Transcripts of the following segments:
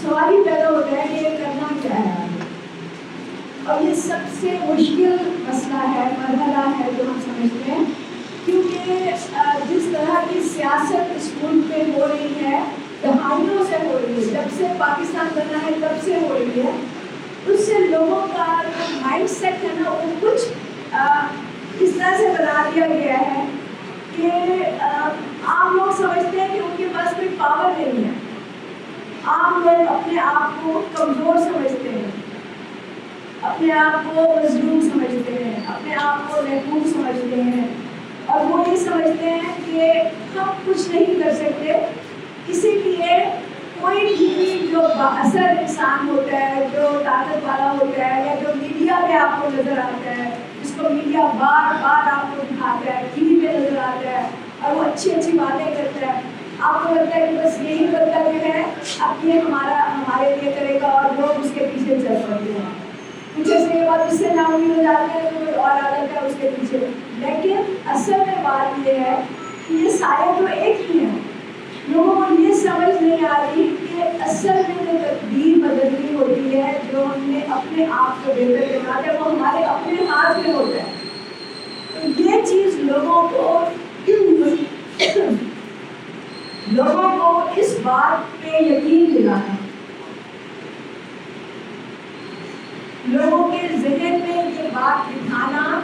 سوال ہی پیدا ہوتا ہے کہ یہ کرنا کیا ہے آگے. اور یہ سب سے مشکل مسئلہ ہے، مرحلہ ہے جو ہم سمجھتے ہیں، کیونکہ جس طرح کی سیاست اس ملک میں ہو رہی ہے، دہائیوں سے ہو رہی ہے، جب سے پاکستان بنا ہے تب سے ہو رہی ہے، اس سے لوگوں کا جو مائنڈ سیٹ ہے نا وہ کچھ اس طرح سے بنا دیا گیا ہے کہ عام لوگ سمجھتے ہیں کہ ان کے پاس کوئی پاور نہیں ہے. عام لوگ اپنے آپ کو کمزور سمجھتے ہیں، اپنے آپ کو مظلوم سمجھتے ہیں، اپنے آپ کو محکوم سمجھتے ہیں، اور وہ یہ سمجھتے ہیں کہ ہم کچھ نہیں کر سکتے. اسی لیے کوئی بھی جو بااثر انسان ہوتا ہے، جو طاقت والا ہوتا ہے، یا جو میڈیا پہ آپ کو نظر آتا ہے، جس کو میڈیا بار بار آپ کو دکھاتا ہے، ٹی وی پہ نظر آتا ہے اور وہ اچھی اچھی باتیں کرتا ہے، آپ کو لگتا ہے کہ بس یہی بندہ جو ہے اب یہ ہمارے لیے کرے گا، اور لوگ اس کے پیچھے چل پڑتے ہیں. پیچھے سے یہ بات اس سے نا امید ہو جاتے ہیں، کوئی اور آ جاتا ہے اس کے پیچھے. لیکن اصل میں بات یہ ہے کہ یہ سارے تو ایک ہی ہیں. لوگوں کو یہ سمجھ نہیں آ رہی کہ اصل میں جو تقدیر بدلنی ہوتی ہے، جو ہم نے اپنے آپ کو بہتر کرنا ہے، وہ ہمارے اپنے ہاتھ میں ہوتا ہے. تو یہ چیز لوگوں کو اس بات پہ یقین دلانا، لوگوں کے ذہن میں یہ بات بٹھانا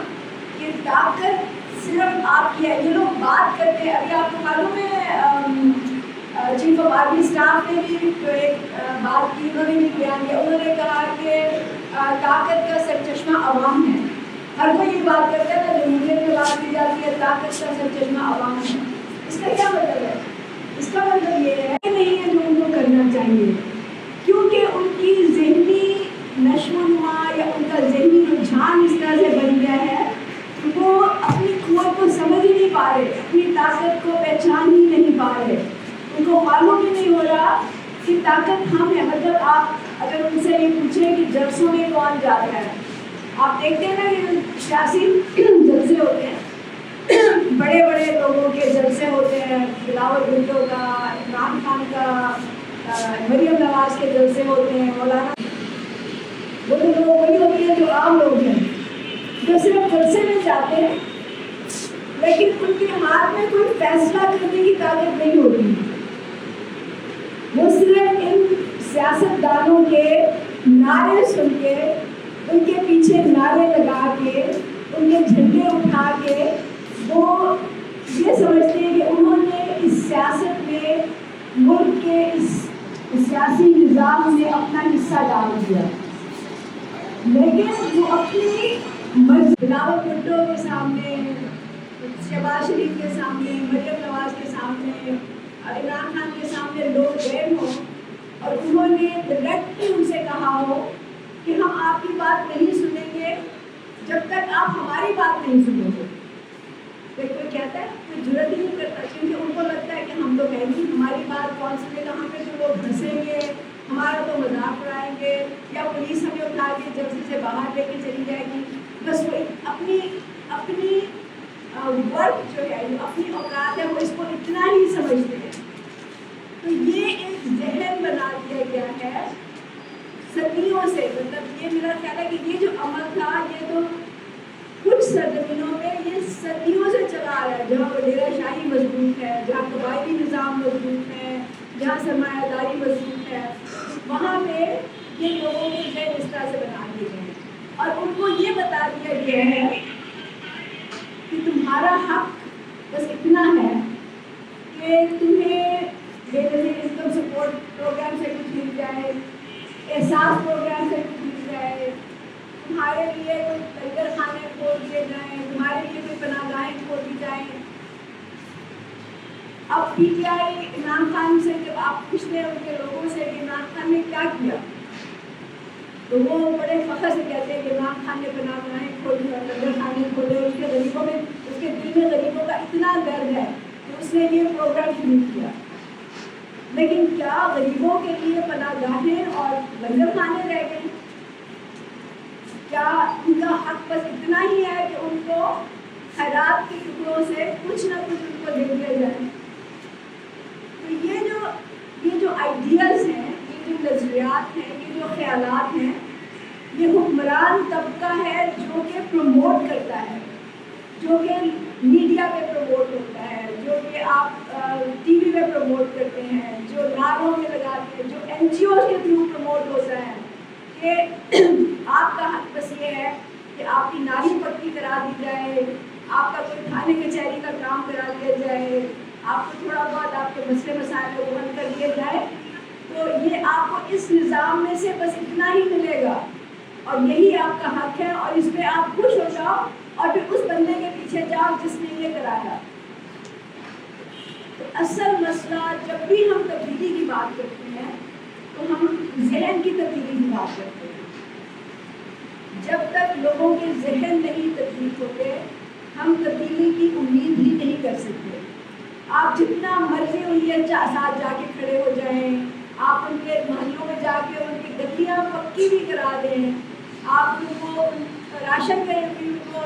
کہ طاقت صرف آپ کی ہے. یہ لوگ بات کرتے ہیں، ابھی آپ کو معلوم ہے چیف آف آرمی اسٹاف نے بھی ایک بات کی، انہوں نے بھی بیان کیا. انہوں نے کہا کہ طاقت کا سرچشمہ عوام ہے. ہر کوئی یہ بات کرتا ہے نا، جمہوریت میں بات کی جاتی ہے طاقت کا سرچشمہ عوام ہے. اس کا کیا مطلب ہے؟ اس کا مطلب یہ ہے کہ نہیں ہے جو ان کو کرنا چاہیے، کیونکہ ان کی ذہنی نشو و نما یا ان کا ذہنی رجحان اس طرح سے بن گیا ہے کہ وہ اپنی قوت کو سمجھ ہی نہیں پا رہے، اپنی طاقت کو پہچان ہی نہیں پا رہے. ان کو معلوم ہی نہیں ہو رہا کہ طاقت ہم ہے. مطلب آپ اگر ان سے یہ پوچھیں کہ جلسوں میں کون جاتا ہے، آپ دیکھتے ہیں نا کہ سیاسی جلسے ہوتے ہیں، بڑے بڑے لوگوں کے جلسے ہوتے ہیں، بلاول بھٹو کا، عمران خان کا، مریم نواز کے جلسے ہوتے ہیں، مولانا، وہ تو لوگ وہی ہوتے ہیں جو عام لوگ ہیں، جو صرف جلسے میں جاتے ہیں، لیکن ان کے ہاتھ میں کوئی فیصلہ کرنے کی طاقت نہیں ہوتی. وہ صرف ان سیاست دانوں کے نعرے سن کے، ان کے پیچھے نعرے لگا کے، ان کے جھنڈے اٹھا کے وہ یہ سمجھتے ہیں کہ انہوں نے اس سیاست میں، ملک کے اس سیاسی نظام میں اپنا حصہ ڈال دیا. لیکن وہ اپنی بلاول بھٹو کے سامنے، شہباز شریف کے سامنے، مریم نواز کے سامنے اور عمران خان کے سامنے لوگ گئے ہوں اور انہوں نے ڈائریکٹلی ان سے کہا ہو کہ ہم آپ کی بات نہیں سنیں گے جب تک آپ ہماری بات نہیں سنو گے. کوئی کہتا ہے، کوئی جرأت ہی نہیں کرتا، کیونکہ ان کو لگتا ہے کہ ہم تو کہیں گے ہماری بات کون سنے گا، ہم پہ تو لوگ ہنسیں گے، ہمارا تو مذاق اڑائیں گے، یا پولیس ہمیں اٹھا کے جلسے سے باہر لے کے چلی جائے گی. بس وہ اپنی ورک جو ہے، اپنی اوقات ہے، وہ اس کو اتنا ہی سمجھتے ہیں. تو یہ ایک ذہن بنا دیا گیا ہے صدیوں سے. مطلب یہ میرا خیال ہے کہ یہ جو عمل تھا، یہ تو کچھ سرزمینوں میں یہ صدیوں سے چلا آ رہا ہے، جہاں وڈیرہ شاہی مضبوط ہے، جہاں قبائلی نظام مضبوط ہے، جہاں سرمایہ داری مضبوط ہے، وہاں پہ یہ لوگوں کے ذہن اس طرح سے بنا دیے گئے ہیں اور ان کو یہ بتا دیا گیا ہے کہ تمہارا حق بس اتنا ہے کہ تمہیں بے نظیر انکم سپورٹ پروگرام سے کچھ مل جائے، احساس پروگرام سے کچھ مل جائے، تمہارے لیے کوئی لنگر خانے کھول دیے جائیں، تمہارے لیے کوئی پناہ گاہیں کھول دی جائیں. اب P T I Imran Khan سے جب آپ پوچھتے ہیں ان کے لوگوں سے کہ عمران خان نے کیا کیا، تو وہ بڑے فخر سے کہتے ہیں کہ عمران خان نے پناہ گاہیں کھولی اور لنگر خانے کھولے. اس کے غریبوں میں، اس کے دل میں غریبوں کا اتنا درد ہے کہ اس نے یہ پروگرام شروع کیا. لیکن کیا غریبوں کے لیے پناہ گاہیں اور لنگر خانے رہ گئے؟ کیا ان کا حق بس اتنا ہی ہے کہ ان کو خیرات کے ٹکڑوں سے کچھ نہ کچھ ان کو دے دیا جائے؟ تو یہ جو آئیڈیاز ہیں، یہ جو بات ہے، یہ جو خیالات ہیں، یہ حکمران طبقہ ہے جو کہ پروموٹ کرتا ہے، جو کہ میڈیا پہ پروموٹ ہوتا ہے، جو کہ آپ ٹی وی پہ پروموٹ کرتے ہیں، جو نعروں میں لگاتے ہیں، جو این جی اوز کے تھرو پروموٹ ہوتا ہے کہ آپ کا حق بس یہ ہے کہ آپ کی نالی پکی کرا دی جائے، آپ کا کوئی تھانے کچہری کا کام کرا دیا جائے، آپ کو تھوڑا بہت آپ کے مسئلے مسائل کو حل کر دیا جائے، تو یہ آپ کو اس نظام میں سے بس اتنا ہی ملے گا اور یہی آپ کا حق ہے، اور اس پہ آپ خوش ہو جاؤ اور پھر اس بندے کے پیچھے جاؤ جس نے یہ کرایا۔ تو اصل مسئلہ جب بھی ہم تبدیلی کی بات کرتے ہیں تو ہم ذہن کی تبدیلی کی بات کرتے ہیں۔ جب تک لوگوں کے ذہن نہیں تبدیل ہوتے ہم تبدیلی کی امید ہی نہیں کر سکتے۔ آپ جتنا مرضی ان کے ساتھ جا کے کھڑے ہو جائیں، آپ ان کے محلوں میں جا کے ان کی گلیاں پکی بھی کرا دیں، آپ ان کو راشن کے بھی ان کو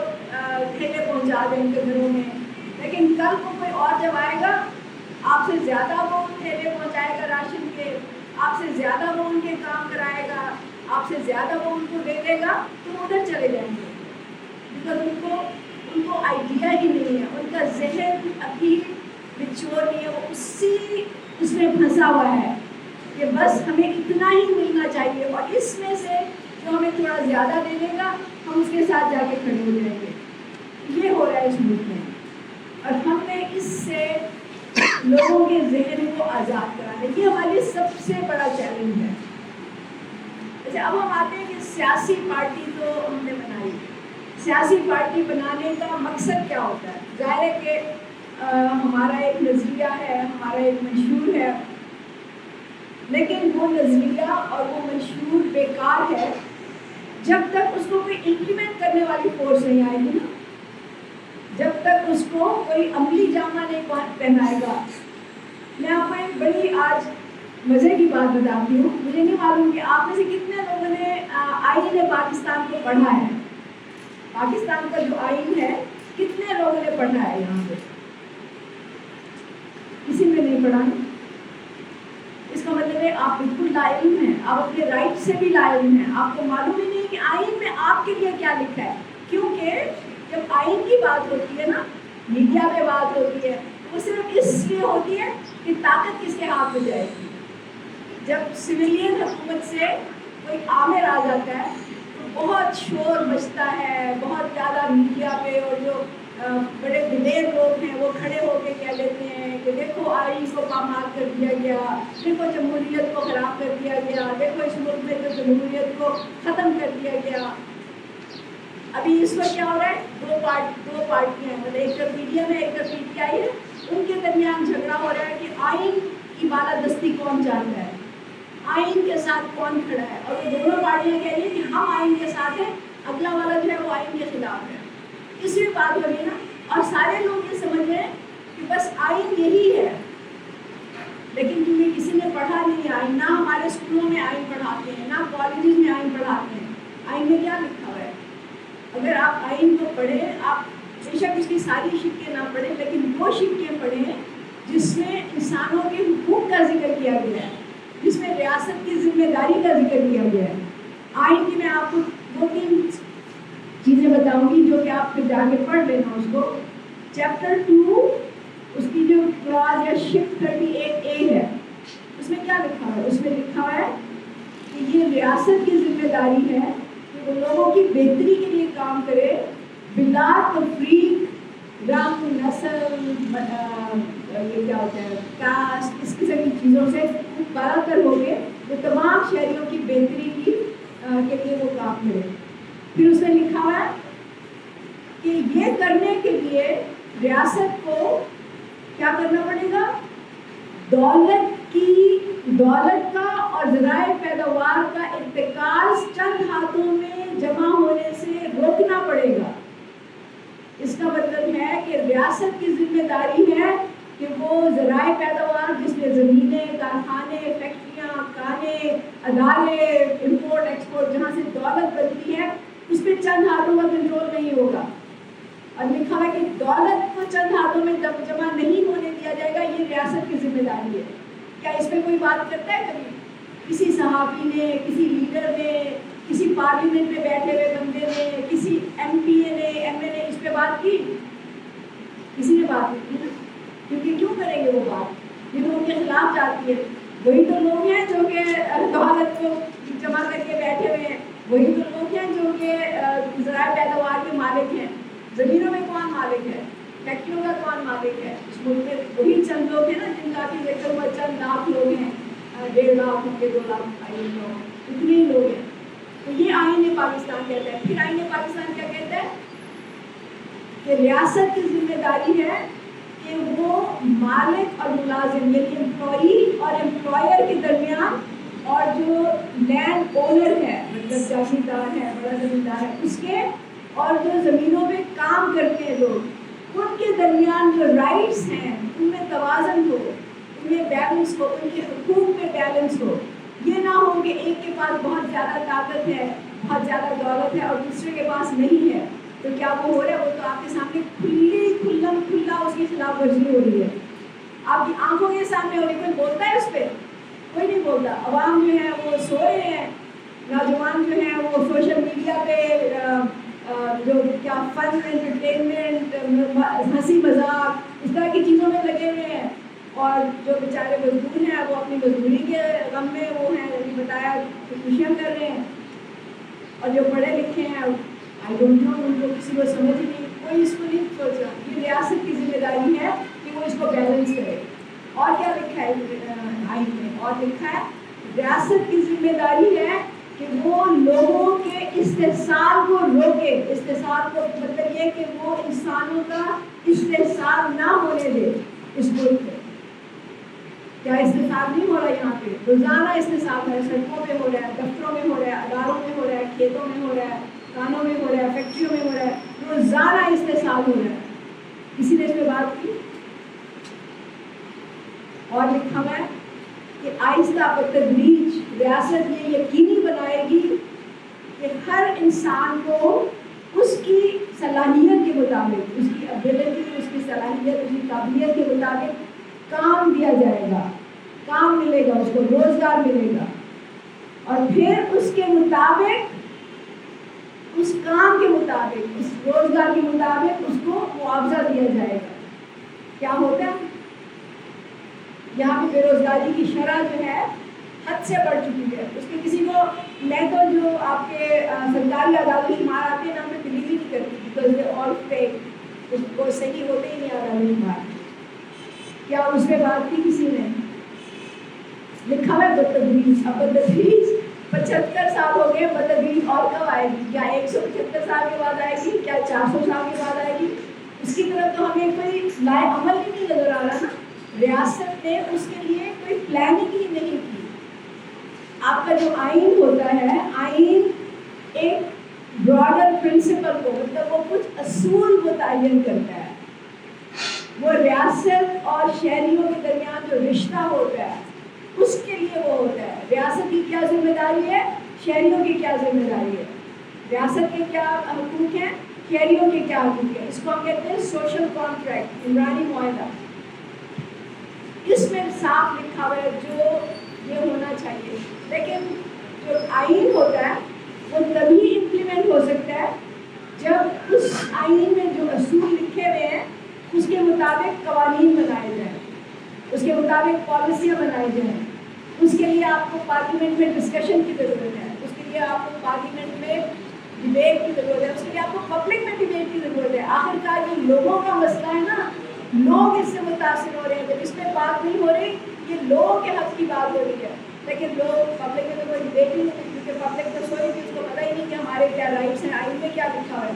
ٹھیلے پہنچا دیں ان کے گھروں میں، لیکن کل کو کوئی اور جب آئے گا آپ سے زیادہ وہ ٹھیلے پہنچائے گا راشن کے، آپ سے زیادہ وہ ان کے کام کرائے گا، آپ سے زیادہ وہ ان کو دے دے گا، تو وہ ادھر چلے جائیں گے، بیکاز ان کو آئیڈیا ہی نہیں ہے، ان کا ذہن ابھی میچور نہیں ہے، وہ اس میں پھنسا ہوا ہے کہ بس ہمیں اتنا ہی ملنا چاہیے، اور اس میں سے جو ہمیں تھوڑا زیادہ دے دے گا ہم اس کے ساتھ جا کے کھڑے ہو جائیں گے۔ یہ ہو رہا ہے اس ملک میں، اور ہم نے اس سے لوگوں کے ذہن کو آزاد کرانا، یہ ہمارے سب سے بڑا چیلنج ہے۔ اچھا، اب ہم آتے ہیں کہ سیاسی پارٹی تو ہم نے بنائی، سیاسی پارٹی بنانے کا مقصد کیا ہوتا ہے؟ ظاہر ہے کہ ہمارا ایک نظریہ ہے، ہمارا ایک منشور ہے، لیکن وہ نظریہ اور وہ منشور بیکار ہے جب تک اس کو کوئی امپلیمنٹ کرنے والی فورس نہیں آئے گی نا، جب تک اس کو کوئی عملی جامہ نہیں پہنائے گا۔ میں آپ کو ایک بڑی آج مزے کی بات بتاتی ہوں، مجھے نہیں معلوم کہ آپ میں سے کتنے لوگوں نے آئین پاکستان کو پڑھا ہے، پاکستان کا جو آئین ہے کتنے لوگوں نے پڑھا ہے یہاں پہ؟ کسی نے نہیں پڑھا ہے؟ اس کا مطلب ہے آپ بالکل لا علم ہیں، آپ اپنے رائٹ سے بھی لا علم ہیں، آپ کو معلوم ہی نہیں کہ آئین میں آپ کے لیے کیا لکھا ہے، کیونکہ جب آئین کی بات ہوتی ہے نا، میڈیا پہ بات ہوتی ہے، وہ صرف اس لیے ہوتی ہے کہ طاقت کس کے ہاتھ میں جائے گی۔ جب سویلین حکومت سے کوئی آمر آ جاتا ہے تو بہت شور مچتا ہے، بہت زیادہ میڈیا پہ، اور جو بڑے دلیر لوگ ہیں وہ کھڑے ہو کے کہہ لیتے ہیں کہ دیکھو آئین کو پامال کر دیا گیا، دیکھو جمہوریت کو خراب کر دیا گیا، دیکھو اس ملک میں تو جمہوریت کو ختم کر دیا گیا۔ ابھی اس وقت کیا ہو رہا ہے؟ دو پارٹیاں ہیں، مطلب ایک طرف پی ڈی ایم ہے، ایک طرف پی ٹی آئی ہے، ان کے درمیان جھگڑا ہو رہا ہے کہ آئین کی بالادستی کون چاہتا ہے، آئین کے ساتھ کون کھڑا ہے، اور وہ دونوں پارٹیاں کہہ رہی ہیں کہ ہم آئین کے ساتھ ہیں، اگلا والا جو ہے وہ آئین کے خلاف ہے۔ اس میں بات ہو رہی ہے نا، اور سارے لوگ یہ سمجھ رہے ہیں کہ بس آئین یہی ہے، لیکن کیونکہ کسی نے پڑھا نہیں آئین، نہ ہمارے اسکولوں میں آئین پڑھاتے ہیں، نہ کالجز میں آئین پڑھاتے ہیں، آئین میں کیا لکھا ہوا ہے؟ اگر آپ آئین کو پڑھیں، آپ بے شک اس کی ساری شقیں نہ پڑھیں، لیکن وہ شقیں پڑھیں جس میں انسانوں کے حقوق کا ذکر کیا گیا ہے، جس میں ریاست کی ذمہ داری کا ذکر کیا گیا ہے۔ آئین کی میں آپ کو 2-3 چیزیں بتاؤں گی جو کہ آپ پھر جا کے پڑھ لینا اس کو۔ چیپٹر 2 اس کی جو کلاس یا شپ 38A ہے، اس میں کیا لکھا ہوا ہے؟ اس میں لکھا ہوا ہے کہ یہ ریاست کی ذمہ داری ہے کہ وہ لوگوں کی بہتری کے لیے کام کرے، بلا تفریق، رنگ، نسل، یہ کیا ہوتا ہے، کاسٹ، اس قسم کی چیزوں سے براتر ہو کے وہ تمام شہریوں کی بہتری کے لیے وہ کام کرے۔ پھر اس میں لکھا ہوا ہے کہ یہ کرنے کے لیے ریاست کو کیا کرنا پڑے گا؟ دولت کا اور ذرائع پیداوار کا ارتکاز چند ہاتھوں میں جمع ہونے سے روکنا پڑے گا۔ اس کا مطلب ہے کہ ریاست کی ذمہ داری ہے کہ وہ ذرائع پیداوار جس میں زمینیں، کارخانے، فیکٹریاں، کانے، ادارے، امپورٹ ایکسپورٹ، جہاں سے دولت بنتی ہے، اس پہ چند ہاتھوں کا کنٹرول نہیں ہوگا۔ اور لکھا ہے کہ دولت کو چند ہاتھوں میں جمع نہیں ہونے دیا جائے گا، یہ ریاست کی ذمہ داری ہے۔ کیا اس پہ کوئی بات کرتا ہے کبھی؟ کسی صحافی نے, کسی لیڈر نے, کسی پارلیمنٹ میں بیٹھے ہوئے بندے نے, کسی ایم پی اے نے, ایم ایل اے اس پہ بات کی؟ کسی نے بات نہیں کی نا. کیونکہ کیوں کریں گے وہ بات؟ یہ تو ان کے خلاف جاتی ہے. وہی تو لوگ ہیں جو کہ دولت کو جمع کر کے بیٹھے ہوئے ہیں, وہی تو لوگ ہیں جو کہ ذرائع پیداوار کے مالک ہیں. زمینوں میں کون مالک ہے؟ فیکٹریوں کا کون مالک ہے؟ اس ملک میں وہی چند لوگ ہیں نا جن کا بھی دیکھو وہ چند لاکھ لوگ ہیں, 1.5 لاکھ ہوں گے, 2 لاکھ اتنے ہی لوگ ہیں. تو یہ آئین پاکستان کہتا ہے. پھر آئین پاکستان کیا کہتا ہے کہ ریاست کی ذمہ داری ہے کہ وہ مالک اور ملازم یعنی امپلائی اور امپلائر کے درمیان, اور جو لینڈ اونر ہے مطلب جاگیردار ہے, بڑا زمیندار ہے, اس کے اور جو زمینوں پہ کام کرتے ہیں لوگ, ان کے درمیان جو رائٹس ہیں ان میں توازن ہو, ان میں بیلنس ہو, ان کے حقوق میں بیلنس ہو. یہ نہ ہو کہ ایک کے پاس بہت زیادہ طاقت ہے, بہت زیادہ دولت ہے, اور دوسرے کے پاس نہیں ہے. تو کیا وہ ہو رہا ہے؟ وہ تو آپ کے سامنے کھلا اس کی خلاف ورزی ہو رہی ہے, آپ کی آنکھوں کے سامنے ہو رہی ہے. کوئی بولتا ہے اس پہ؟ کوئی نہیں بولتا. عوام جو ہے وہ سو رہے ہیں, نوجوان جو ہیں وہ سوشل میڈیا پہ جو کیا فن, انٹرٹینمنٹ, ہنسی مذاق اس طرح کی چیزوں میں لگے ہوئے ہیں, اور جو بیچارے مزدور ہیں وہ اپنی مزدوری کے غم میں وہ ہیں, بتایا خوشیاں کر رہے ہیں. اور جو پڑھے لکھے ہیں آئی ڈونٹ نو, ان کو کسی کو سمجھ نہیں, کوئی اس کو نہیں سوچ رہا. یہ ریاست کی ذمہ داری ہے کہ وہ اس کو بیلنس کرے. اور کیا لکھا ہے آئین میں؟ اور لکھا ہے ریاست کی ذمہ داری ہے کہ وہ لوگوں کے استحصال کو روکے. استحصال کو مطلب یہ کہ وہ انسانوں کا استحصال نہ ہونے دے اس ملک میں. کیا استحصال نہیں ہو رہا یہاں پہ؟ روزانہ استحصال ہے, سڑکوں پہ ہو رہا ہے, دفتروں میں ہو رہا ہے, اداروں میں ہو رہا ہے, کھیتوں میں ہو رہا ہے, کانوں میں ہو رہا ہے, فیکٹریوں میں ہو رہا ہے. روزانہ استحصال ہو رہا ہے. کسی نے اس پہ بات کی؟ اور لکھا ہوا ہے کہ آہستہ بتدریج ریاست یہ یقینی بنائے گی کہ ہر انسان کو اس کی صلاحیت کے مطابق, اس کی ابیلٹی, اس کی صلاحیت, اس کی قابلیت کے مطابق کام دیا جائے گا, کام ملے گا, اس کو روزگار ملے گا, اور پھر اس کے مطابق, اس کام کے مطابق, اس روزگار کے مطابق اس کو معاوضہ دیا جائے گا. کیا ہوتا ہے یہاں پہ؟ بے روزگاری کی شرح جو ہے حد سے بڑھ چکی ہے. اس کے کسی کو, میں تو جو آپ کے سرکاری آداد و شمار آتے ہیں نا, میں بلیو ہی نہیں کرتی, بیکاز دے آل فیک. اس کو صحیح ہوتے ہی نہیں آداد و شمار. کیا اس پہ بات کی کسی نے؟ لکھا ہوا ہے بتدریج. اب بتدریج 75 سال ہو گئے, بتدریج اور کب آئے گی؟ کیا 175 سال کے بعد آئے گی؟ کیا 400 سال کے بعد آئے گی؟ اس کی طرف تو ہمیں کوئی لائے عمل ہی نہیں نظر آ رہا نا. ریاست نے اس کے لیے کوئی پلاننگ ہی نہیں کی. آپ کا جو آئین ہوتا ہے, آئین ایک براڈر پرنسپل کو, مطلب وہ کچھ اصول متعین کرتا ہے. وہ ریاست اور شہریوں کے درمیان جو رشتہ ہوتا ہے اس کے لیے وہ ہوتا ہے. ریاست کی کیا ذمہ داری ہے, شہریوں کی کیا ذمہ داری ہے. ریاست کے کیا حقوق ہیں, شہریوں کے کیا حقوق ہیں. اس کو ہم کہتے ہیں سوشل کانٹریکٹ, عمرانی معاہدہ. اس میں صاف لکھا ہوا ہے جو یہ ہونا چاہیے. لیکن جو آئین ہوتا ہے وہ تبھی امپلیمنٹ ہو سکتا ہے جب اس آئین میں جو اصول لکھے ہوئے ہیں اس کے مطابق قوانین بنائے جائیں, اس کے مطابق پالیسیاں بنائی جائیں. اس کے لیے آپ کو پارلیمنٹ میں ڈسکشن کی ضرورت ہے, اس کے لیے آپ کو پارلیمنٹ میں ڈبیٹ کی ضرورت ہے, اس کے لیے آپ کو پبلک میں ڈبیٹ کی ضرورت ہے. آخرکار یہ لوگوں کا مسئلہ ہے نا, لوگ اس سے متاثر ہو رہے ہیں. جب اس میں بات نہیں ہو رہی, یہ لوگوں کے حق کی بات ہو رہی ہے, لیکن لوگ پبلک میں تو کوئی ڈبیٹ ہی نہیں, کیونکہ پبلک تو سوئی تھی, اس کو پتہ ہی نہیں کہ ہمارے کیا رائٹس ہیں, آئین میں کیا لکھا ہے.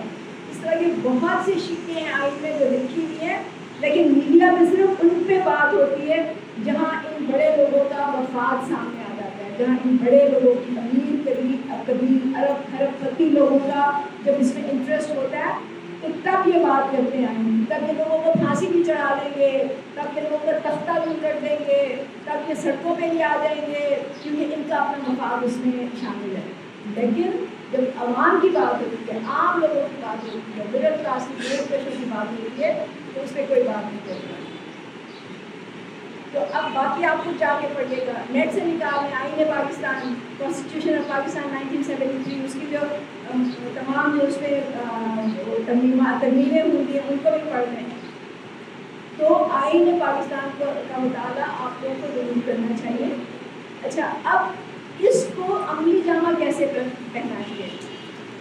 اس طرح کی بہت سی شکیں ہیں آئین میں جو لکھی ہوئی ہیں, لیکن میڈیا میں صرف ان پہ بات ہوتی ہے جہاں ان بڑے لوگوں کا مفاد سامنے آ جاتا ہے, جہاں ان بڑے لوگوں کی امیر کبیر ارب خرب پتی لوگوں کا جب اس میں انٹرسٹ ہوتا ہے تو تب یہ بات کرتے ہیں. تب یہ لوگوں کو پھانسی بھی چڑھا دیں گے, تب یہ لوگوں کو تختہ بھی کر دیں گے, تب یہ سڑکوں پہ بھی آ جائیں گے, کیونکہ ان کا اپنا مفاد اس میں شامل ہے. لیکن جب عوام کی بات ہوتی ہے, عام لوگوں کی بات ہوتی ہے, مڈل کلاس کی بلڈ پریشر کی بات ہوتی ہے, تو اس پہ کوئی بات نہیں کرتا. تو اب باقی آپ کو جا کے پڑھیے گا، نیٹ سے نکالیں آئین پاکستان، کانسٹیٹیوشن آف پاکستان 1973، اس کی جو تمام جو اس پہ ترمیمیں ہوتی ہیں ان کو بھی پڑھ رہے ہیں. تو آئین پاکستان کا مطالعہ آپ لوگوں کو ضرور کرنا چاہیے. اچھا، اب اس کو عملی جامہ کیسے پہنائیے؟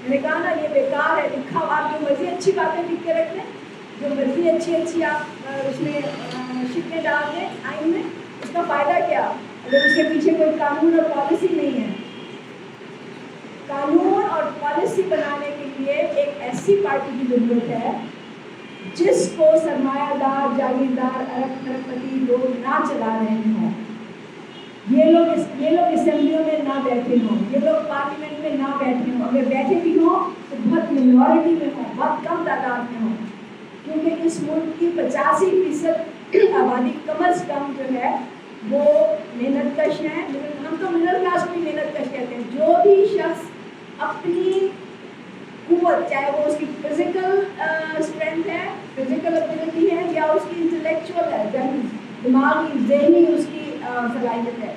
میں نے کہا نا یہ بیکار ہے، لکھا آپ جو مرضی اچھی باتیں لکھ کے رکھ لیں، جو مرضی اچھی آپ اس میں شکلیں ڈال دیں آئین میں، اس کا فائدہ کیا اگر اس کے پیچھے کوئی قانون اور پالیسی نہیں ہے؟ قانون اور پالیسی بنانے کے لیے ایک ایسی پارٹی کی ضرورت ہے جس کو سرمایہ دار، جاگیردار، ارب پتی لوگ نہ چلا رہے ہوں، یہ لوگ اسمبلیوں میں نہ بیٹھے ہوں، یہ لوگ پارلیمنٹ میں نہ بیٹھے ہوں، اگر بیٹھے بھی ہوں تو بہت مینورٹی میں ہوں، بہت کم تعداد میں ہوں، کیونکہ اس ملک کی 85% آبادی کم از کم جو ہے وہ محنت کش ہیں. ہم تو مڈل کلاس کو بھی محنت کش کہتے ہیں. جو بھی شخص اپنی قوت، چاہے وہ اس کی فزیکل اسٹرینتھ ہے، فزیکل ایبلٹی ہے، یا اس کی انٹلیکچوئل ہے، دماغی ذہنی اس کی صلاحیت ہے،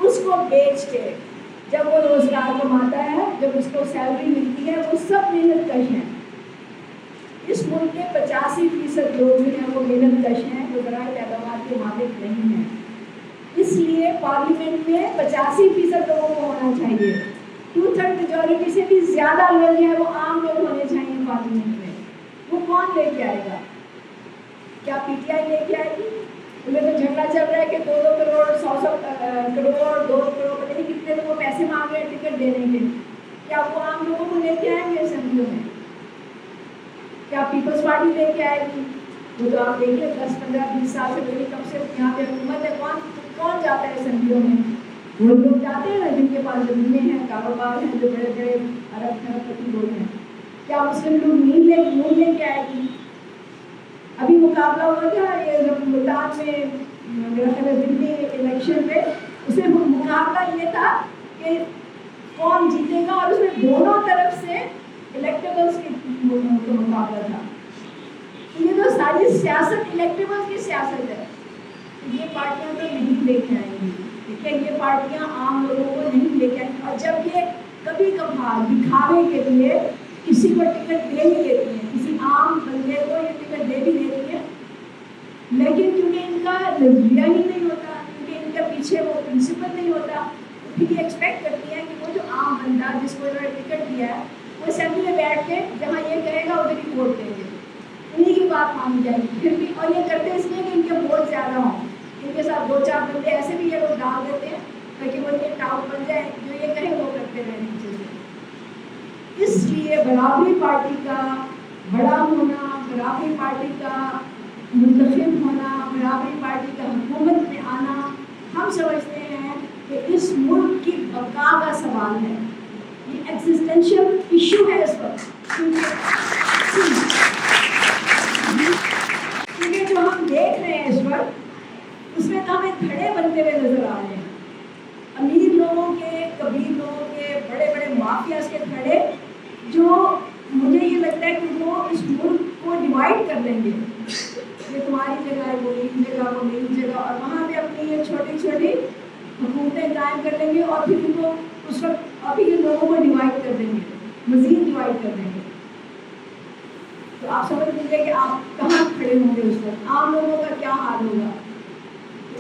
اس کو بیچ کے جب وہ روزگار کماتا ہے، جب اس کو سیلری ملتی ہے، وہ سب محنت کش ہیں. اس ملک کے 85% لوگ جو ہیں وہ محنت کش ہیں، جو ذرائع پیداوار کے مالک نہیں ہیں. اس لیے پارلیمنٹ میں 85% لوگوں کو ہونا چاہیے. 2/3 میجورٹی سے بھی زیادہ لوگ ہیں وہ عام لوگ ہونے چاہیے پارلیمنٹ میں. وہ کون لے کے آئے گا؟ کیا پی ٹی آئی لے کے آئے گی؟ انہیں تو جھگڑا چل رہا ہے کہ 2 کروڑ 100 کروڑ 2 کروڑ پتہ نہیں کتنے تو وہ پیسے مانگ رہے ہیں ٹکٹ دینے کے. کیا وہ عام لوگوں کو لے کے آئیں گے اسمبلیوں میں؟ کیا پیپلز پارٹی لے کے آئے گی؟ وہ تو آپ دیکھیں 10 15 20 سال سے پہلے کب سے یہاں پہ حکومت ہے. کون جاتا ہے اسمبلیوں میں؟ وہ لوگ جاتے ہیں جن کے پاس زمینیں ہیں، کاروبار ہیں، جو بڑے بڑے ارب پتی لوگ ہیں. کیا مسلم لوگ نہیں لے کے آئے گی؟ ابھی مقابلہ ہوا تھا یہ ملتان میں، میرا خیال ہے دلی الیکشن پہ، اس میں مقابلہ یہ تھا کہ کون جیتے گا، اور اس میں دونوں طرف سے الیکٹیبلز کا مقابلہ تھا. یہ تو ساری سیاست الیکٹیبلز کی سیاست ہے. یہ پارٹیاں تو نہیں لے کے آئیں گی، لیکن یہ پارٹیاں عام لوگوں کو نہیں لے کے آئیں گی. اور جب یہ کبھی کبھار دکھاوے کے لیے کسی کو ٹکٹ دے بھی دیتی ہیں، کسی عام بندے کو یہ ٹکٹ دے بھی دیتی ہیں، لیکن کیونکہ ان کا نظریہ ہی نہیں ہوتا، کیونکہ ان کے پیچھے وہ پرنسپل نہیں ہوتا، تو پھر یہ ایکسپیکٹ کرتی ہیں کہ وہ جو عام بندہ جس کو انہوں نے ٹکٹ دیا ہے وہ اسمبلی میں بیٹھ کے جہاں یہ کہے گا ادھر ہی ووٹ دیں گے، انہیں کی بات مانی جائے گی. پھر بھی اور یہ کرتے اس لیے کہ ان کے ووٹ زیادہ ہوں، ان کے ساتھ 2-4 بندے ایسے بھی یہ لوگ ڈال دیتے ہیں تاکہ وہ یہ ٹاؤن بن جائے، جو یہ کہیں وہ کرتے رہے نیچے سے. اس لیے برابری پارٹی کا بڑا ہونا، برابری پارٹی کا منتخب ہونا، برابری پارٹی کا حکومت میں آنا، ہم سمجھتے ہیں کہ اس ملک کی بقا کا سوال ہے. یہ ایگزسٹینشیل ایشو ہے اس وقت، کیونکہ جو ہم دیکھ رہے ہیں اس وقت اس میں تو ہمیں دھڑے بنتے ہوئے نظر آ رہے ہیں. امیر لوگوں کے، کبیر لوگوں کے، بڑے بڑے مافیاز کے دھڑے، جو مجھے یہ لگتا ہے کہ وہ اس ملک کو ڈیوائڈ کر دیں گے. یہ تمہاری جگہ ہے، وہ میری جگہ، وہ میری جگہ، اور وہاں پہ اپنی یہ چھوٹی چھوٹی حکومتیں قائم کر لیں گے، اور پھر ان کو اس وقت ابھی کے لوگوں کو ڈیوائڈ کر دیں گے، مزید ڈیوائڈ کر دیں گے. تو آپ سمجھ لیجیے کہ آپ کہاں کھڑے ہوں گے اس وقت، عام لوگوں کا کیا حال ہوگا.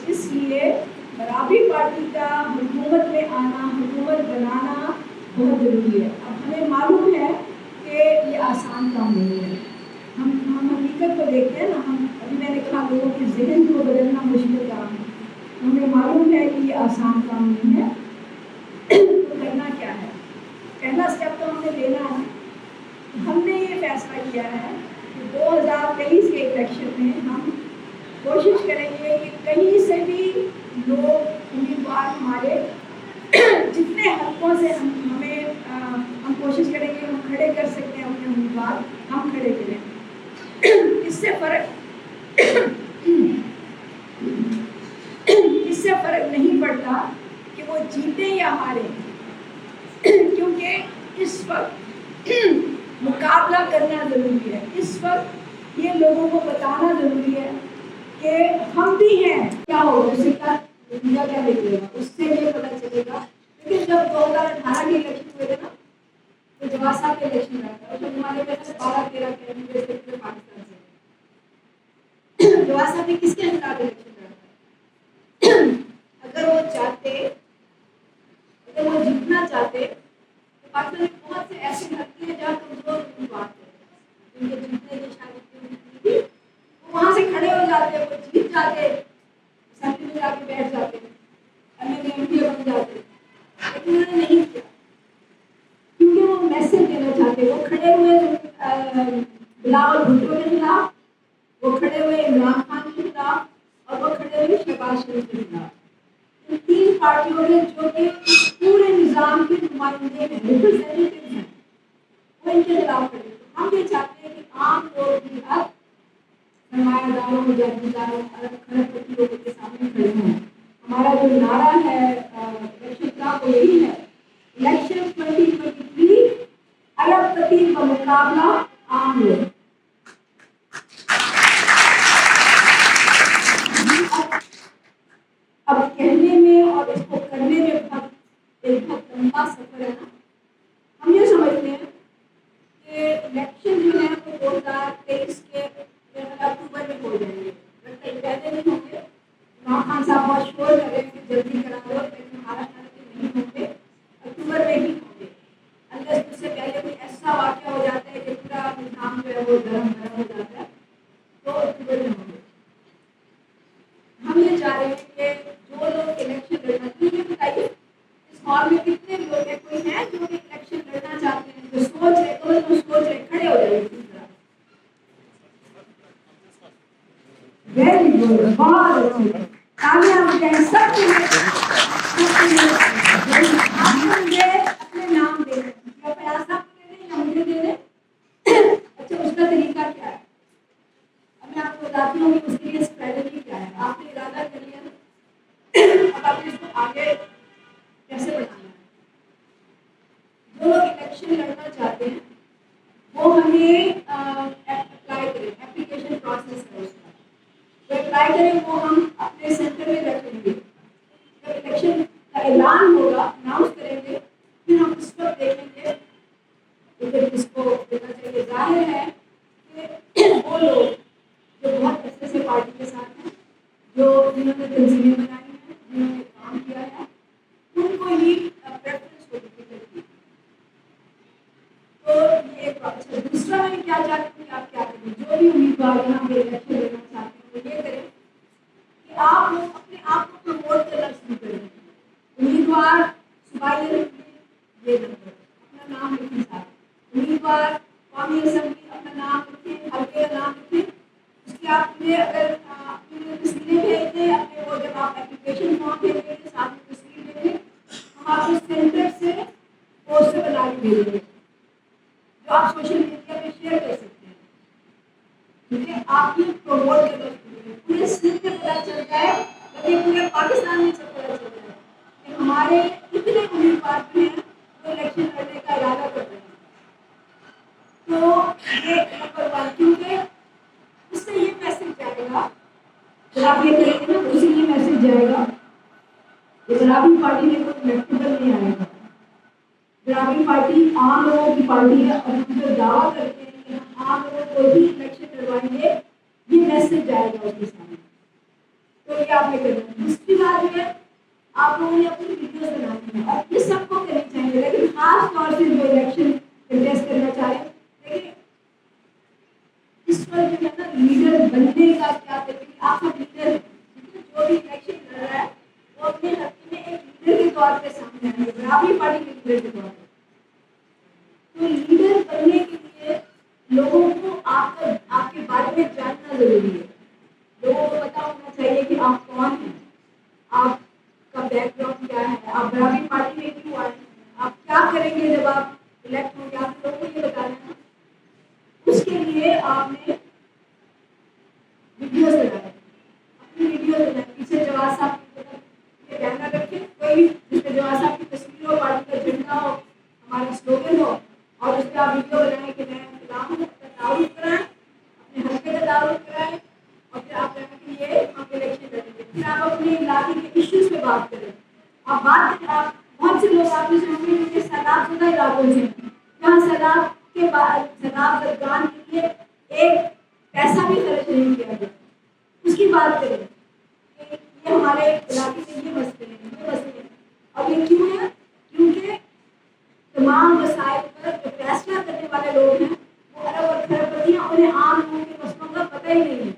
اس لیے برابری پارٹی کا حکومت میں آنا، حکومت بنانا بہت ضروری ہے. اب ہمیں معلوم ہے کہ یہ آسان کام نہیں ہے. ہم حقیقت کو دیکھتے ہیں نا، ابھی میں نے کہا لوگوں کے ذہن کو بدلنا مشکل کام ہے. ہمیں معلوم ہے کہ یہ آسان کام نہیں ہے. تو کرنا کیا ہے؟ پہلا اسٹیپ تو ہم نے لینا ہے. ہم نے یہ فیصلہ کیا ہے کہ 2023 کے الیکشن میں ہم کوشش کریں گے کہ کہیں سے بھی لوگ امیدوار ہمارے جتنے حلقوں سے ہم کوشش کریں گے ہم کھڑے کر سکتے ہیں اپنے امیدوار، ہم کھڑے کریں. اس سے فرق نہیں پڑتا کہ وہ جیتے یا ہارے، کیونکہ اس وقت مقابلہ کرنا ضروری ہے. اس وقت یہ لوگوں کو بتانا ضروری ہے کہ کہ ہم بھی ہیں کیا ہوگا، اس سے کیا نکلے گا، اس سے یہ پتہ چلے گا. لیکن جب 2018 کے الیکشن ہوئے تھے نا تو جواز صاحب کے الیکشن رہا تھا، اس زمانے میں 12-13 کینڈیڈیٹ تھے پاکستان سے. جواز صاحب نے کس کے خلاف الیکشن لڑا تھا؟ اگر وہ چاہتے، اگر وہ جیتنا چاہتے تو پاکستان میں بہت سے ایسے حلقے ہیں جہاں کمزور امیدوار تھے ان کے جیتنے کی شاید تھی، وہاں سے کھڑے ہو جاتے، وہ جیت جاتے، اسمبلی میں جا کے بیٹھ جاتے، ایم پی بن جاتے. لیکن انہوں نے نہیں کیا کیونکہ وہ میسج دینا چاہتے. وہ کھڑے ہوئے بلاول بھٹو کے خلاف، وہ کھڑے ہوئے عمران خان کے خلاف، اور وہ کھڑے ہوئے شہباز شریف کے خلاف. ان تین پارٹیوں نے جو کہ پورے نظام کے نمائندے ہیں، ریپرزینٹیو ہیں، وہ ان کے خلاف کھڑے. ہم یہ چاہتے ہیں کہ عام لوگ بھی اب سرمایہ داروں جاگیرداروں کھڑے لوگوں کے سامنے کھڑے ہوں. ہمارا جو نعرہ ہے الیکشن کا وہ یہی ہے، الیکشن 2023 ارب پتی کا مقابلہ عام لوگ. اب کہنے میں اور اس کو کرنے میں بہت لمبا سفر ہے نا. ہم یہ سمجھتے ہیں کہ الیکشن جو ہے وہ 2023 کے اکتوبر میں ہو جائیں گے. پہلے نہیں ہوں گے. عمران خان صاحب بہت شور کر رہے ہیں کہ جلدی کرا دو، لیکن ہمارا خیال ہے کہ نہیں ہوں گے، اکتوبر میں ہی ہوں گے. انلیس اس سے پہلے کوئی ایسا واقعہ ہو جاتا ہے کہ پورا نظام جو ہے وہ گرم ہو جاتا ہے تو اکتوبر میں ہوں گے. ہم یہ چاہ رہے ہیں کہ جو لوگ الیکشن لڑنا چاہتے ہیں، یہ بتائیے اس ہال میں کتنے لوگ ہیں، کوئی ہے جو کہ الیکشن لڑنا چاہتے ہیں، جو سوچ رہے تو سوچ رہے کھڑے ہو جائیں گے. ویری گڈ، بہت اچھی کامیاب ہو جائیں سب کے لیے. آپ کو مجھے اپنے نام دے دیں یا فیاض صاحب کو دے دیں یا مجھے دے دیں. اچھا اس کا طریقہ کیا ہے؟ اب میں آپ کو بتاتی ہوں کہ اس کے لیے اسٹریٹجی کیا ہے. آپ نے ارادہ کر لیا نا، اب آپ نے اس کو آگے کیسے بڑھانا ہے. جو لوگ الیکشن لڑنا چاہتے ہیں وہ ہمیں اپلائی کریں. اپلیکیشن پروسیس ہے اس کا، جو اپلائی کریں وہ ہم اپنے سینٹر میں رکھیں گے. جب الیکشن کا اعلان ہوگا، اناؤنس کریں گے، پھر ہم اس وقت دیکھیں گے کہ کس کو دینا چاہیے. ظاہر ہے کہ وہ لوگ جو بہت اچھے سے پارٹی کے ساتھ ہیں، جو جنہوں نے تنظیمیں بنائی ہیں، جنہوں نے کام کیا ہے، ان کو ہی پریفرنس ہوگی کرتی. تو یہ ایک بات ہے. دوسرا میں کیا چاہتی ہوں کہ آپ کیا کریں، جو بھی امیدوار یہاں پہ الیکشن لینا چاہتے ہیں وہ یہ کریں کہ آپ لوگ اپنے آپ کو پروموٹ کرنا شروع کریں. امیدوار صوبائی اسمبلی یہ نمبر اپنا نام لکھیں ساتھ. امیدوار قومی اسمبلی اپنا نام لکھیں، حلقے کا نام لکھیں. اس کے آپ نے اگر اپنی تصویریں بھیج دیں، اپنے وہ جب آپ اپلیکیشن فارم بھیجیں گے ساتھ میں تصویر دیں گے، ہم آپ کے سینٹر سے پوسٹر بنا کے بھیجیں گے جو آپ سوشل میڈیا پہ شیئر کر سکتے ہیں. کیونکہ آپ کی پروموٹ کرنا شروع ہے. پورے سندھ میں پتہ چلتا ہے، بلکہ پورے پاکستان میں پتہ چلتا ہے کہ ہمارے اتنے امیدوار بھی ہیں جو الیکشن لڑنے کا ارادہ کر رہے ہیں. تو یہ نمبر 1، کیونکہ اس سے یہ میسج جائے گا، جب آپ یہ کریں گے نا اس سے یہ میسج جائے گا کہ گلابی پارٹی میں کوئی الیکٹیبل نہیں آئے گا. گلابی پارٹی عام لوگوں کی پارٹی ہے اور ہم جو دعویٰ کرتے ہیں کہ ہم عام لوگوں کو ہی الیکشن لڑوائیں گے، یہ میسج جائے گا اس کے سامنے. تو یہ آپ نے کرنا ہے. دوسری بات یہ ہے آپ لوگوں نے اپنی ویڈیوز بنانی ہے اور یہ سب کو کرنی چاہیے، لیکن خاص طور سے جو الیکشن کنٹیسٹ کرنا چاہ رہے ہیں. لیکن اس پر جو ہے نا لیڈر بننے کا کیا طریقہ، آپ کا لیڈر جو بھی الیکشن لڑ رہا ہے وہ اپنے حلقے میں ایک لیڈر کے طور پہ سامنے آئے گا، گلابی پارٹی کے لیڈر کے طور پہ. تو لیڈر بننے کے لیے لوگوں کو آپ کے بارے میں جاننا ضروری ہے. لوگوں کو پتا ہونا چاہیے کہ آپ کون ہیں، آپ کا بیک گراؤنڈ کیا ہے، آپ گلابی پارٹی میں کیوں آئے ہیں، آپ کیا کریں گے جب آپ الیکٹ ہوں گے. آپ لوگوں کو یہ بتانا ہے. اس کے لیے آپ نے ویڈیوز بنائیں، اپنی ویڈیوز بنائیں. پیچھے جواز صاحب کی طرف یہ بینر رکھیں، کوئی جس پہ جواز صاحب کی تصویر ہو، پارٹی کا جھنڈا ہو، ہمارا سلوگن ہو، اور اس پہ آپ ویڈیو بنائیں کہ میں فلاں ہوں، اپنا تعارف کرائیں، اپنے حلقے کا تعارف کرائیں، اور پھر آپ کہیں کہ یہ علاقوں سے ہیں جہاں سیلاب کے بعد سیلاب زدگان کے لیے ایک پیسہ بھی خرچ نہیں کیا گیا. اس کی بات کریں کہ یہ ہمارے علاقے میں یہ مسئلے ہیں. اور یہ کیوں ہے؟ کیونکہ تمام وسائل پر جو فیصلہ کرنے والے لوگ ہیں وہ ارب اور کھرب پتی ہیں. انہیں عام لوگوں کے مسئلوں کا پتہ ہی نہیں ہے.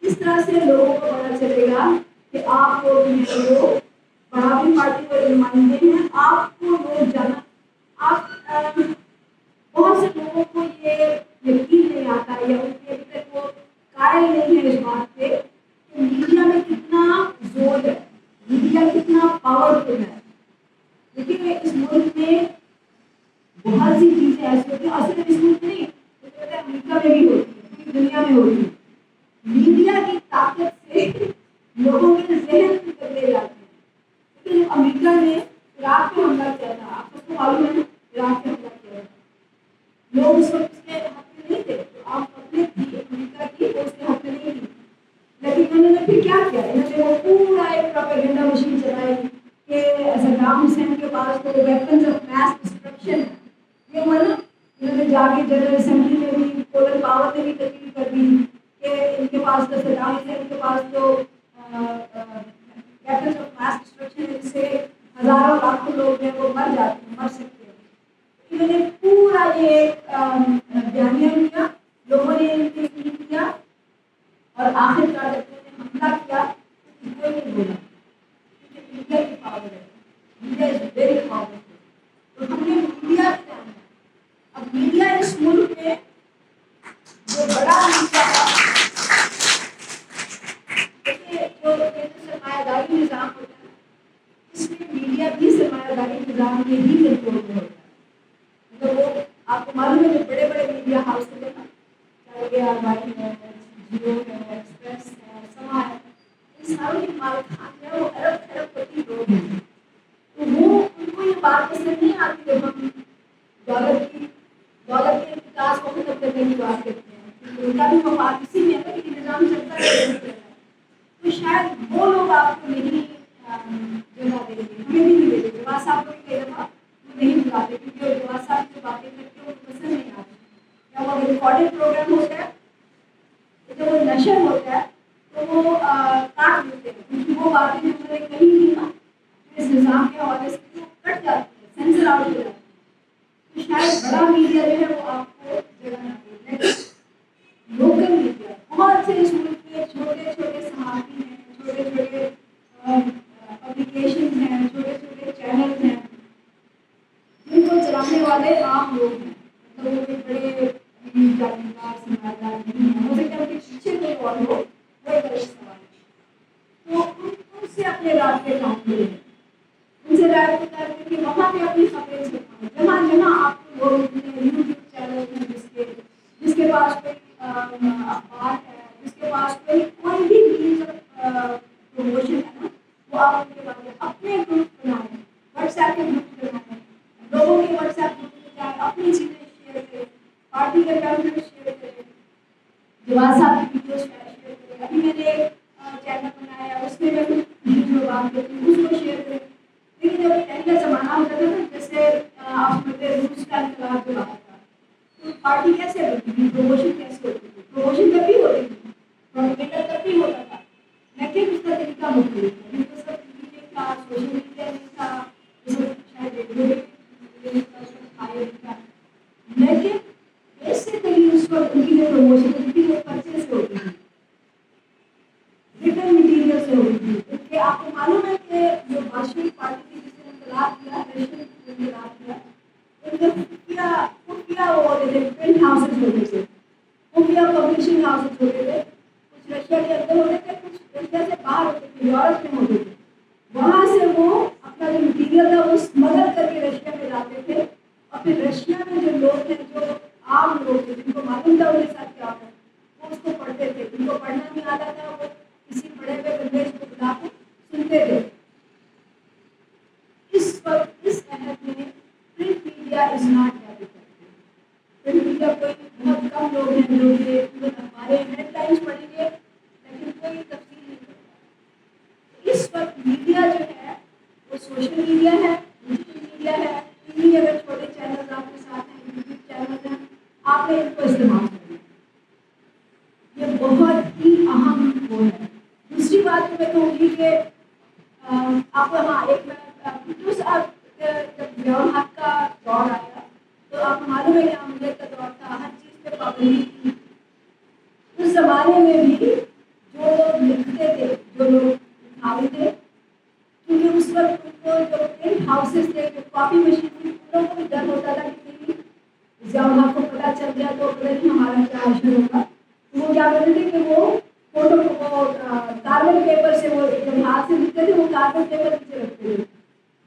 اس طرح سے لوگوں کو پتا چلے گا کہ آپ لوگ جو بڑھاپی پارٹی کے نمائندے ہیں آپ کو لوگ جانا. آپ بہت سے لوگوں کو یہ یقین نہیں آتا یا ان کے ابھی تک وہ قائل نہیں ہے اس بات پہ کہ میڈیا میں کتنا زور ہے, میڈیا کتنا پاورفل ہے. دیکھیے اس ملک میں بہت سی چیزیں ایسی ہوتی ہیں, اور صرف اس ملک میں نہیں, امریکہ میں بھی ہوتی ہے, پوری دنیا میں ہوتی ہے. میڈیا کی طاقت سے لوگوں کے ذہن بدلے جاتے ہیں. لیکن امریکہ نے عراق پہ حملہ کیا تھا, آپ کو معلوم ہے عراق پہ حملہ کیا تھا. لوگ اس وقت اس کے حق میں نہیں تھے, تو آپ اپنے تھی امریکہ کی وہ اس کے حق میں نہیں تھی. لیکن انہوں نے پھر کیا کیا, انہوں نے وہ پورا ایک پروپیگنڈا مشین چلائی کہ صدام حسین کے پاس تو ویپنز آف میس ڈسٹرکشن ہے. یہ ہوا نا, انہوں نے جا کے جنرل اسمبلی میں بھی پولر پاور نے بھی تقریر کر دی کہ ان کے پاس تو صدام حسین کے پاس تو ویپنز آف میس ڈسٹرکشن ہے, جس سے ہزاروں لاکھوں لوگ ہیں وہ مر جاتے ہیں, مر سکتے ہیں. انہوں نے پورا یہ بیانیہ کیا, لوگوں نے ان کے یقین کیا, اور آخر کار جب انہوں نے حملہ کیا تو کوئی نہیں بولا کیونکہ میڈیا کی پاور ہے. Media is very powerful. تو ہم نے میڈیا کیا ہے, اب میڈیا اس ملک میں جو بڑا میڈیا ہے, دیکھیے جو سرمایہ داری نظام ہوتا ہے اس میں میڈیا بھی سرمایہ داری نظام کے ہی کنٹرول میں ہوتا ہے. مطلب وہ آپ کو معلوم ہے جو بڑے بڑے میڈیا ہاؤس ہیں نا, چاہے آر ہے, جیو ہے, ایکسپریس ہے, سما ہے, ان ساروں کے مالکان جو ہے وہ ارب کھرب پتی لوگ ہیں. تو وہ ان کو یہ بات پسند نہیں آتی جب ہم دولت کے وکاس کو ختم کرنے کی بات کرتے ہیں, کیونکہ ان کا بھی مفاد اسی میں ہے کہ نظام چلتا ہے. تو شاید وہ لوگ آپ کو نہیں جگہ دیں گے, ہمیں بھی نہیں دیں گے. جواز صاحب کو بھی کہہ دفعہ وہ نہیں بلاتے کیونکہ جواز صاحب جو باتیں کرتے ہیں وہ پسند نہیں آتی. یا وہ ریکارڈڈ پروگرام ہوتا ہے, جب وہ نشر ہوتا ہے تو وہ کاٹ دیتے ہیں, کیونکہ وہ باتیں جو انہوں نے کہی تھی نا اس نظام کے حوالے سے وہ کٹ جاتی ہے, سینسر آؤٹ ہو جاتی ہے. تو شاید بڑا میڈیا جو ہے وہ آپ کو جگہ نہ دے, لیکن لوکل میڈیا بہت سے اس ملک کے چھوٹے چھوٹے صحافی ہیں, چھوٹے چھوٹے پبلیکیشن ہیں, چھوٹے چھوٹے چینلز ہیں جن کو چلانے والے عام لوگ ہیں. مطلب وہ کوئی بڑے جاگیردار سماجدار نہیں ہیں, ہو سکتا ہے ان کے پیچھے کوئی اور ہو, وہ ایک الگ سوال ہے. تو ان سے اپنے رابطے کام کریں, ان سے رابطے کر کے وہاں پہ اپنی خبریں چھپائیں. جہاں جہاں آپ کو لوگ یوٹیوب چینل ہیں جس کے پاس کوئی اخبار ہے, جس کے پاس کوئی بھی میڈیا پروموشن ہے نا, وہ آپ ان کے بارے میں اپنے گروپ بنائیں, واٹس ایپ کے گروپ بنائیں, لوگوں کے واٹس ایپ گروپ میں جائیں, اپنی چیزیں شیئر کریں, پارٹی کے پیمپلیٹ شیئر کریں, جواز صاحب کی ویڈیوز شیئر کریں. ابھی میں نے چینل بنایا ہے, اس میں میں نیوز میں بات کرتی ہوں, اس کو شیئر کریں. لیکن جب پہلے زمانہ ہوتا تھا نا, جیسے آپ سمجھتے روس کا انقلاب جو آتا تھا, تو پارٹی کیسے ہوتی تھی, پروموشن کیسے ہوتی تھی, پروموشن تب بھی ہوتی تھی, پروپیگنڈا تب بھی ہوتا تھا, لیکن اس کا طریقہ مختلف تھا. یہ تو سب ٹی وی تھا, سوشل میڈیا نہیں تھا, یہ سب شاید ریڈیو نہیں تھا, اس وقت آئے نہیں تھا. لیکن بیسیکلی اس وقت ان کی جو پروموشن ہوتی تھی وہ پرچے سے ہوتی تھی, ریٹن مٹیریل سے ہوتی تھی. کیونکہ آپ کو معلوم ہے کہ جو باشوی پارٹی کی جس نے انقلاب کیا, رشین انقلاب کیا, ان کے خفیہ وہ ہوتے تھے, پرنٹ ہاؤسز ہوتے تھے, خفیہ پبلشنگ ہاؤسز ہوتے تھے. کچھ رشیا کے اندر ہوتے تھے, کچھ رشیا سے باہر ہوتے تھے, یورپ میں ہوتے تھے. وہاں سے وہ اپنا جو مٹیریل تھا وہ اسمگل کر کے رشیا میں لاتے تھے, اور پھر رشیا میں جو لوگ ہیں, جو عام لوگ تھے, جن کو معلوم تھا ان کے ساتھ کیا ہوتا ہے, وہ اس کو پڑھتے تھے. جن کو پڑھنا نہیں آتا تھا وہ کسی پڑھے ہوئے بندے کو بلا کے سنتے تھے. اس وقت اس عہد میں print media is not habitable. Print media کوئی بہت کم لوگ ہیں جو کہ ہمارے ہیڈ لائنس پڑھیں گے لیکن کوئی تفصیل نہیں کرتا. اس وقت میڈیا جو ہے وہ سوشل میڈیا ہے, ڈیجیٹل میڈیا ہے, ضیاء الحق کا دور آیا تو آپ کو معلوم ہے کہ امریت کا دور تھا، ہر چیز پہ پابندی تھی. اس زمانے میں بھی جو لوگ لکھتے تھے، جو لوگ لکھاوی تھے، کیونکہ اس وقت ان کو جو پرنٹ ہاؤسز تھے، جو کاپی مشین تھی، ان لوگوں کو بھی ڈر ہوتا تھا کہ کہیں ضیاء الحق کو پتہ چل گیا تو پتہ نہیں ہمارا کیا حشر ہوگا. وہ کیا کرتے تھے کہ وہ فوٹو کو کاربن پیپر سے، وہ جب ہاتھ سے لکھتے تھے وہ کاربن پیپر نیچے رکھتے تھے.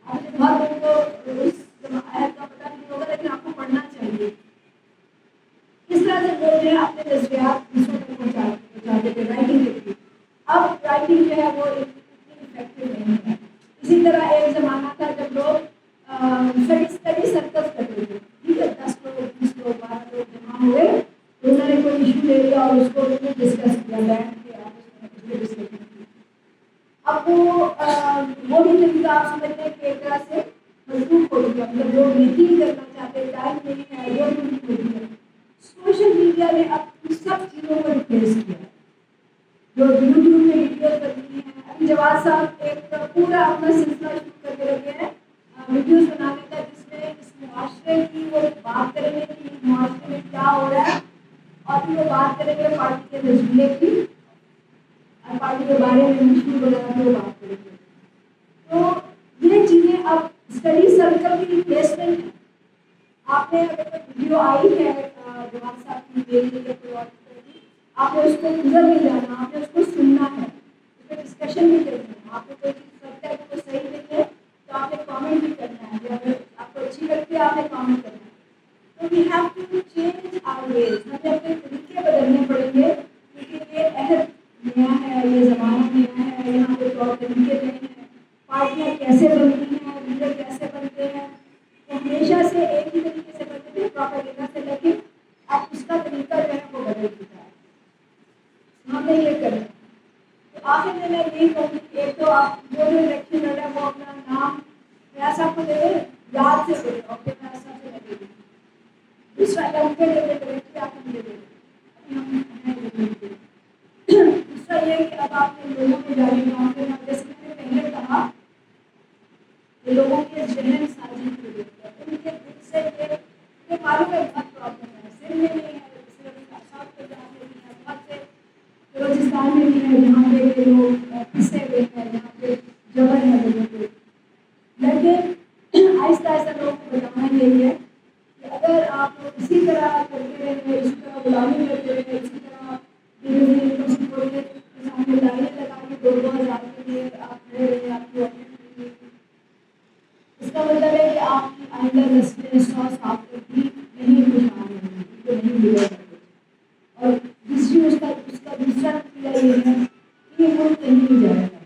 آپ جو بہت لوگوں کو اس آیت کا پتہ نہیں ہوگا لیکن آپ کو پڑھنا چاہیے. اس طرح سے لوگ جو ہے اپنے نظریات دوسروں تک پہنچاتے تھے رائٹنگ کے تھے. اب رائٹنگ جو ہے وہ اتنی افیکٹو نہیں ہے. اسی طرح ایک زمانہ تھا جب لوگ اسٹڈی سرکلس کرتے تھے. ٹھیک ہے، 10 لوگ 20 لوگ 12 لوگ جمع ہوئے، انہوں نے کوئی ایشو لے لیا اور اس کو ڈسکس کیا، بیٹھ کے آپ ڈسکشن کی. اب وہ بھی طریقہ آپ سمجھتے ہیں کہ ایک طرح سے مضبوط ہو گیا، مطلب لوگ نہیں کرنا چاہتے، ٹائم نہیں ہے، وہ نہیں ہوتی ہے. سوشل میڈیا نے اب ان سب چیزوں کو ریپلیس کیا ہے. جو یوٹیوب میں ویڈیوز بنتی ہیں، ابھی جواد صاحب ایک پورا اپنا سلسلہ شروع کر کے رکھے ہیں ویڈیوز بنانے کا، جس میں اس معاشرے کی وہ بات کریں گے کہ معاشرے میں کیا ہو رہا ہے، اور پھر وہ بات کریں گے پارٹی کے نظریے کی اور پارٹی کے بارے میں مشہور وغیرہ کی وہ بات کریں گے. تو یہ چیزیں اب اسٹڈی سرکل کی ریپلیسمنٹ ہے. آپ نے اگر کوئی ویڈیو آئی ہے جواد صاحب کی دیکھ لی یا کوئی اور کی، آپ نے اس کو ادھر نہیں جانا، آپ نے اس کو سننا ہے، اس پہ ڈسکشن بھی کرنا ہے. آپ کو کوئی چیز لگتا ہے کہ وہ صحیح نہیں ہے تو آپ نے کامنٹ بھی کرنا ہے، یا اگر آپ کو اچھی لگتی ہے آپ نے کامنٹ کرنا ہے. تو we have to change our ways. ہمیں اپنے طریقے بدلنے پڑیں گے کیونکہ یہ عہد نیا ہے، یہ زمانہ نیا ہے، یہاں پہ طور طریقے نئے ہیں، پارٹیاں کیسے بنتی ہیں، لیڈر کیسے بنتے ہیں. وہ ہمیشہ سے ایک ہی طریقے سے بنتے تھے پروپیگنڈا سے، لیکن اب اس کا طریقہ جو ہے وہ بدل چکا ہے. ہمیں یہ کرنا ہے. تو آخر میں یہی کہوں گی کہ ایک تو آپ جو الیکشن لڑ رہے ہیں وہ اپنا نام پیاسا کو دے دیں، یاد سے دے اور اپنے پیاسا سے لگے دیں. دوسرا لمبے لے کے آپ مجھے دے دیں. دوسرا یہ کہ اب آپ نے لوگوں میں جاری کام کرنا، جیسے میں نے پہلے کہا کہ لوگوں کے ذہن سازی کی ضرورت ہے. ان کے دل سے یہ معلوم ہے بہت پرابلم ہے، صرف میں نہیں ہے، صرف ساؤتھ کے جہاں میں نہیں ہے، بہت سے بلوچستان میں بھی ہے جہاں پہ یہ لوگ پھنسے ہوئے ہیں، جہاں پہ جبر ہے لوگوں کو. لیکن آہستہ آہستہ لوگوں کو بتانا یہی ہے کہ اگر آپ لوگ اسی طرح کرتے رہے، اسی طرح غلامی کرتے رہے، اسی طرح سامنے لائنیں لگا کے 2,000 کے لیے آپ کھڑے رہے، آپ کی اس کا مطلب ہے کہ آپ کی آئندہ نسلیں 100 سال تک بھی نہیں خوشحال ہوں گی، ان کو نہیں ملے گا. اور دوسری اس کا دوسرا نتیجہ یہ ہے کہ یہ ملک کہیں نہیں جائے گا.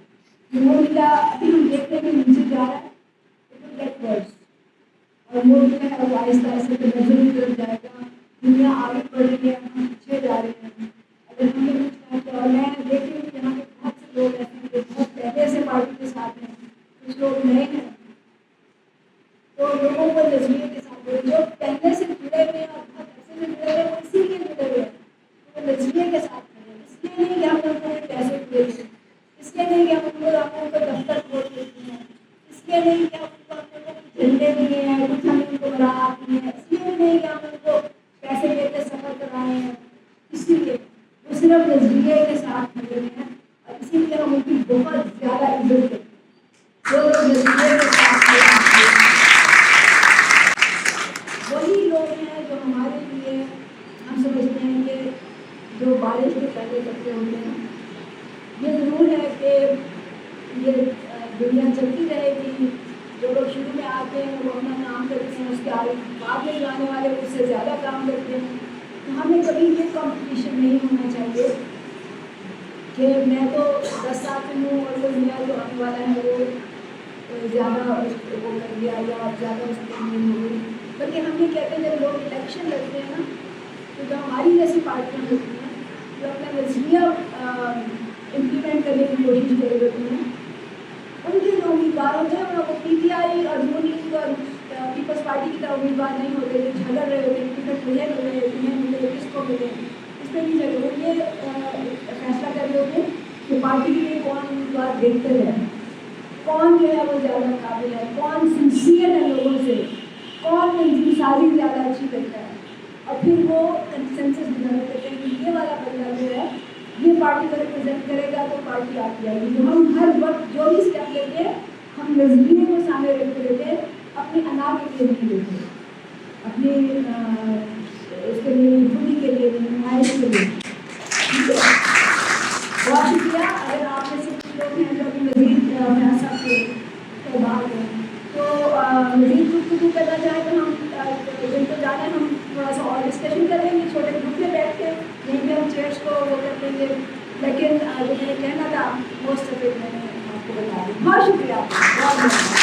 یہ ملک ابھی ہم دیکھتے ہیں نیچے جا رہا ہے، گیٹ ورس، اور ملک جو ہے وہ آہستہ آہستہ تنزل کی طرف جائے گا. دنیا آگے بڑھ رہی ہے، ہم پیچھے جا رہے ہیں. اگر ہمیں کچھ کہتے، اور میں دیکھ رہی ہوں کہ یہاں پہ بہت سے لوگ ایسے ہیں جو بہت پہلے سے پارٹی کے ساتھ ہیں، کچھ لوگ نئے ہیں. تو لوگوں کو نظریے کے ساتھ جو پہلے سے جڑے ہوئے ہیں اور بہت عرصے سے جڑے ہوئے ہیں وہ اسی لیے جڑے ہوئے ہیں، وہ نظریے کے ساتھ ہیں. اس لیے نہیں کہ ہم لوگوں کو پیسے دیے ہیں، اس لیے نہیں کہ ہم لوگ کو دفتر کھول دیتی ہیں، اس لیے نہیں کہ ہم لوگوں کو جھنڈے دیے ہیں، کچھ ہم ان کو بڑا آتی ہیں، اس لیے نہیں کہ ہم ان کو پیسے دے کے سفر کرائے ہیں. اسی لیے وہ صرف نظریے کے ساتھ کھڑے ہوئے ہیں، اور اسی لیے ہم ان کی بہت زیادہ عزت کرتے ہیں. جو لوگ نظریے کے ساتھ وہی لوگ ہیں جو ہمارے لیے ہم سمجھتے ہیں کہ جو بارش کے پہلے کرتے ہوتے ہیں. یہ ضرور ہے کہ یہ دنیا چلتی رہے گی. جو لوگ شروع میں آتے ہیں وہ اپنا کام کرتے ہیں، اس کے آگے بعد میں جانے والے اس سے زیادہ کام کرتے ہیں. تو ہمیں کبھی یہ کمپٹیشن نہیں ہونا چاہیے کہ میں تو 10 سال میں ہوں اور کوئی نیا جو آنے والا ہے وہ زیادہ وہ کر گیا یا زیادہ اس کو نہیں ہوگی. بلکہ ہم یہ کہتے ہیں جب لوگ الیکشن لڑتے ہیں نا، تو جو ہماری جیسی پارٹیاں ہوتی ہیں جو اپنا نظریہ امپلیمنٹ کرنے کی کوشش کر رہی ہوتی ہیں، ان کے جو امیدوار ہوتے ہیں وہ پی ٹی آئی اور نون لیگ اور پیپلز پارٹی کی طرح امیدوار نہیں ہوتے، جو جھگڑ رہے ہوتے ہیں ٹکٹ ملے ملے تمہیں ملے کس کو ملے، اس پہ نہیں جھگڑے. وہ یہ فیصلہ کر رہے ہوتے ہیں کہ پارٹی کے لیے کون امیدوار بہتر ہے، کون جو ہے وہ زیادہ قابل ہے، کون سنسیئر ہے لوگوں سے، تنظیم سازی زیادہ اچھی کرتا ہے اور پھر وہ کنسنسس ڈیولپ کرتے ہیں کہ یہ والا بندہ جو ہے یہ پارٹی کو ریپرزینٹ کرے گا تو پارٹی آتی آئے گی. تو ہم ہر وقت جو بھی اسٹیپ لیتے ہیں ہم نظریے کو سامنے رکھ کے لیتے ہیں, اپنی انا کے لیے نہیں لیتے, اپنی اس کے لیے خوبی کے لیے نمائش کے لیے. بہت شکریہ. اگر آپ میں سے کچھ لوگ ہیں جو ابھی مزید ریاست کے بعد ہیں تو مزید گفتگو کرنا چاہیں تو ہم جن کو جانا ہے ہم تھوڑا سا اور ڈسکشن کر لیں گے چھوٹے گروپ میں بیٹھ کے, یہیں پہ ہم چیئرس کو وہ کر لیں گے. لیکن جو میں نے کہنا تھا موسٹ آف اٹ میں نے آپ کو بتا دیا. بہت شکریہ آپ کا, بہت بہت